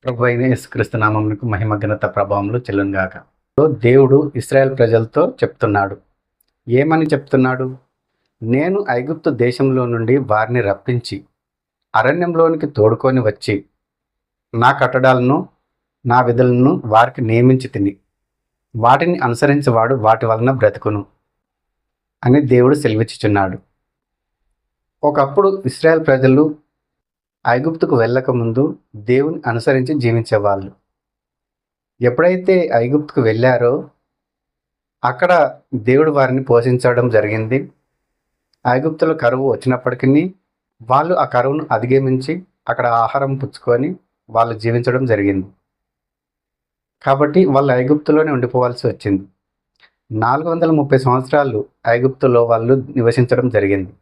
ప్రభువైన యేసుక్రీస్తు నామమునకు మహిమ ఘనత ప్రభావములు చెల్లునుగాక. దేవుడు ఇశ్రాయేలు ప్రజలతో చెప్తున్నాడు. ఏమని చెప్తున్నాడు? నేను ఐగుప్తు దేశంలో నుండి వారిని రప్పించి అరణ్యంలోనికి తోడుకొని వచ్చి నా కట్టడాలను నా విధులను వారికి నియమించి తిని వాటిని అనుసరించేవాడు వాటి వలన బ్రతుకును అని దేవుడు సెలవిచ్చుచున్నాడు. ఒకప్పుడు ఇశ్రాయేలు ప్రజలు ఐగుప్తుకు వెళ్ళకముందు దేవుని అనుసరించి జీవించేవాళ్ళు. ఎప్పుడైతే ఐగుప్తుకు వెళ్ళారో అక్కడ దేవుడు వారిని పోషించడం జరిగింది. ఐగుప్తులో కరువు వచ్చినప్పటికీ వాళ్ళు ఆ కరువును అధిగమించి అక్కడ ఆహారం పుచ్చుకొని వాళ్ళు జీవించడం జరిగింది. కాబట్టి వాళ్ళు ఐగుప్తులోనే ఉండిపోవాల్సి వచ్చింది. 430 సంవత్సరాలు ఐగుప్తులో వాళ్ళు నివసించడం జరిగింది.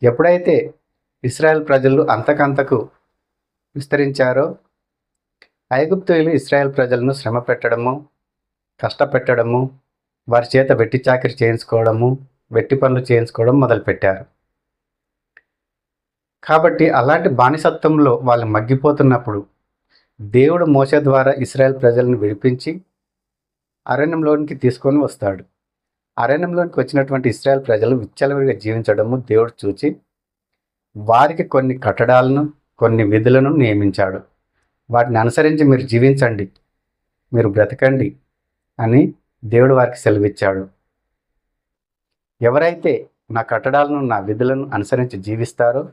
ఎప్పుడైతే ఇశ్రాయేల్ ప్రజలు అంతకంతకు విస్తరించారో ఐగుప్తీయులు ఇశ్రాయేల్ ప్రజలను శ్రమ పెట్టడము, కష్టపెట్టడము, వారి చేత వెట్టి చాకిరి చేయించుకోవడము, వెట్టి పనులు చేయించుకోవడం మొదలుపెట్టారు. కాబట్టి అలాంటి బానిసత్వంలో వాళ్ళు మగ్గిపోతున్నప్పుడు దేవుడు మోషే ద్వారా ఇశ్రాయేల్ ప్రజలను విడిపించి అరణ్యంలోనికి తీసుకొని వస్తాడు. అరణ్యంలోనికి వచ్చినటువంటి ఇశ్రాయేల్ ప్రజలు విచ్చలవిడిగా జీవించడము దేవుడు చూచి వారికి కొన్ని కట్టడాలను, కొన్ని విధులను నియమించాడు. వాటిని అనుసరించి మీరు జీవించండి, మీరు బ్రతకండి అని దేవుడు వారికి సెలవిచ్చాడు. ఎవరైతే నా కట్టడాలను, నా విధులను అనుసరించి జీవిస్తారో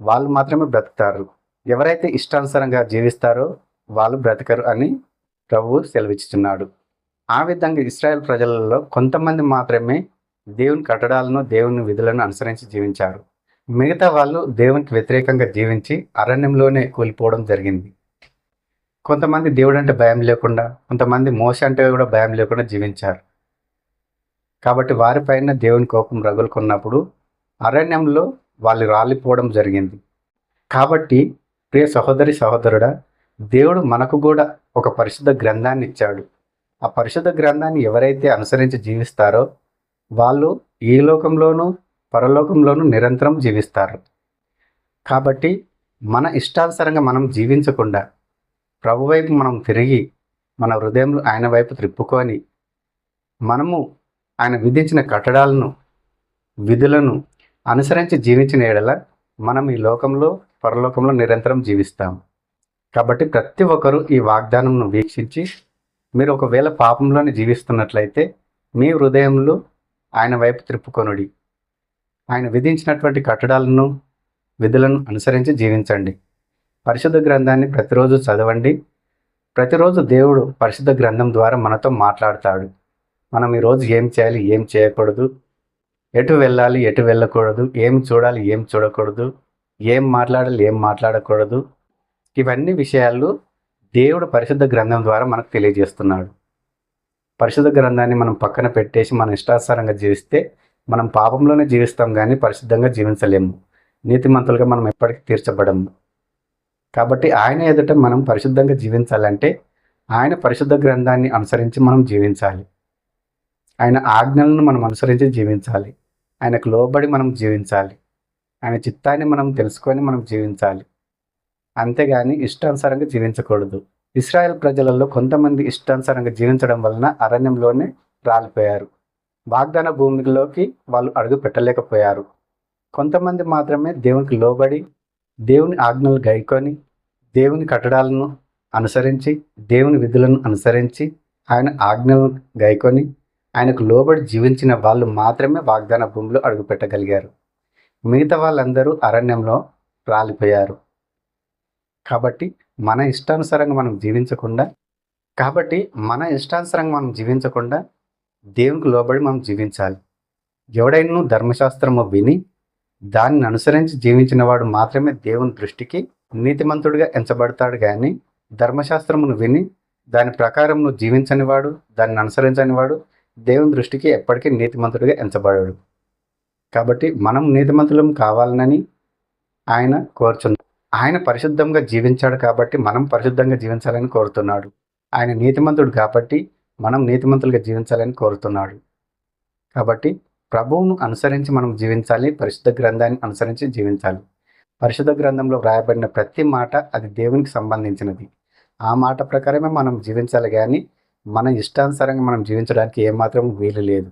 వాళ్ళు మాత్రమే బ్రతుకుతారు. ఎవరైతే ఇష్టానుసారంగా జీవిస్తారో వాళ్ళు బ్రతకరు అని ప్రభువు సెలవిచ్చుచున్నాడు. ఆ విధంగా ఇశ్రాయేల్ ప్రజలలో కొంతమంది మాత్రమే దేవుని కట్టడాలను, దేవుని విధులను అనుసరించి జీవించారు. మిగతా వాళ్ళు దేవునికి వ్యతిరేకంగా జీవించి అరణ్యంలోనే కూలిపోవడం జరిగింది. కొంతమంది దేవుడు అంటే భయం లేకుండా, కొంతమంది మోషే అంటే కూడా భయం లేకుండా జీవించారు. కాబట్టి వారిపైన దేవుని కోపం రగులుకున్నప్పుడు అరణ్యంలో వాళ్ళు రాలిపోవడం జరిగింది. కాబట్టి ప్రియ సహోదరి సహోదరుడా, దేవుడు మనకు కూడా ఒక పరిశుద్ధ గ్రంథాన్ని ఇచ్చాడు. ఆ పరిశుద్ధ గ్రంథాన్ని ఎవరైతే అనుసరించి జీవిస్తారో వాళ్ళు ఈ లోకంలోనూ పరలోకంలోనూ నిరంతరం జీవిస్తారు. కాబట్టి మన ఇష్టానుసారంగా మనం జీవించకుండా ప్రభు వైపు మనం తిరిగి మన హృదయంలో ఆయన వైపు త్రిప్పుకొని మనము ఆయన విధించిన కట్టడాలను, విధులను అనుసరించి జీవించిన ఎడల మనం ఈ లోకంలో పరలోకంలో నిరంతరం జీవిస్తాం. కాబట్టి ప్రతి ఒక్కరూ ఈ వాగ్దానంను వీక్షించి మీరు ఒకవేళ పాపంలోనే జీవిస్తున్నట్లయితే మీ హృదయంలో ఆయన వైపు త్రిప్పుకొనుడి. ఆయన విధించినటువంటి కట్టడాలను, విధులను అనుసరించి జీవించండి. పరిశుద్ధ గ్రంథాన్ని ప్రతిరోజు చదవండి. ప్రతిరోజు దేవుడు పరిశుద్ధ గ్రంథం ద్వారా మనతో మాట్లాడతాడు. మనం ఈరోజు ఏం చేయాలి, ఏం చేయకూడదు, ఎటు వెళ్ళాలి, ఎటు వెళ్ళకూడదు, ఏం చూడాలి, ఏం చూడకూడదు, ఏం మాట్లాడాలి, ఏం మాట్లాడకూడదు, ఇవన్నీ విషయాలు దేవుడు పరిశుద్ధ గ్రంథం ద్వారా మనకు తెలియజేస్తున్నాడు. పరిశుద్ధ గ్రంథాన్ని మనం పక్కన పెట్టేసి మన ఇష్టానుసారంగా జీవిస్తే మనం పాపంలోనే జీవిస్తాం, కానీ పరిశుద్ధంగా జీవించలేము. నీతిమంతులుగా మనం ఎప్పటికీ తీర్చబడము. కాబట్టి ఆయన ఎదుట మనం పరిశుద్ధంగా జీవించాలంటే ఆయన పరిశుద్ధ గ్రంథాన్ని అనుసరించి మనం జీవించాలి. ఆయన ఆజ్ఞలను మనం అనుసరించి జీవించాలి. ఆయనకు లోబడి మనం జీవించాలి. ఆయన చిత్తాన్ని మనం తెలుసుకొని మనం జీవించాలి. అంతేగాని ఇష్టానుసారంగా జీవించకూడదు. ఇశ్రాయేల్ ప్రజలలో కొంతమంది ఇష్టానుసారంగా జీవించడం వలన అరణ్యంలోనే రాలిపోయారు. వాగ్దాన భూమిలోకి వాళ్ళు అడుగు పెట్టలేకపోయారు. కొంతమంది మాత్రమే దేవునికి లోబడి, దేవుని ఆజ్ఞలు గైకొని, దేవుని కట్టడాలను అనుసరించి, దేవుని విధులను అనుసరించి, ఆయన ఆజ్ఞలను గైకొని, ఆయనకు లోబడి జీవించిన వాళ్ళు మాత్రమే వాగ్దాన భూమిలో అడుగు పెట్టగలిగారు. మిగతా వాళ్ళందరూ అరణ్యంలో రాలిపోయారు. కాబట్టి మన ఇష్టానుసారంగా మనం జీవించకుండా దేవునికి లోబడి మనం జీవించాలి. ఎవడైనా ధర్మశాస్త్రము విని దాన్ని అనుసరించి జీవించిన వాడు మాత్రమే దేవుని దృష్టికి నీతిమంతుడిగా ఎంచబడతాడు. కానీ ధర్మశాస్త్రమును విని దాని ప్రకారం నువ్వు జీవించని వాడు, దాన్ని అనుసరించని వాడు దేవుని దృష్టికి ఎప్పటికీ నీతిమంతుడిగా ఎంచబడాడు. కాబట్టి మనం నీతిమంతులం కావాలని ఆయన కోరుచున్నాడు. ఆయన పరిశుద్ధంగా జీవించాడు కాబట్టి మనం పరిశుద్ధంగా జీవించాలని కోరుతున్నాడు. ఆయన నీతిమంతుడు కాబట్టి మనం నీతిమంతులుగా జీవించాలని కోరుతున్నాడు. కాబట్టి ప్రభువును అనుసరించి మనం జీవించాలి. పరిశుద్ధ గ్రంథాన్ని అనుసరించి జీవించాలి. పరిశుద్ధ గ్రంథంలో వ్రాయబడిన ప్రతి మాట అది దేవునికి సంబంధించినది. ఆ మాట ప్రకారమే మనం జీవించాలి గానీ, మన ఇష్టానుసారంగా మనం జీవించడానికి ఏమాత్రం వీలు లేదు.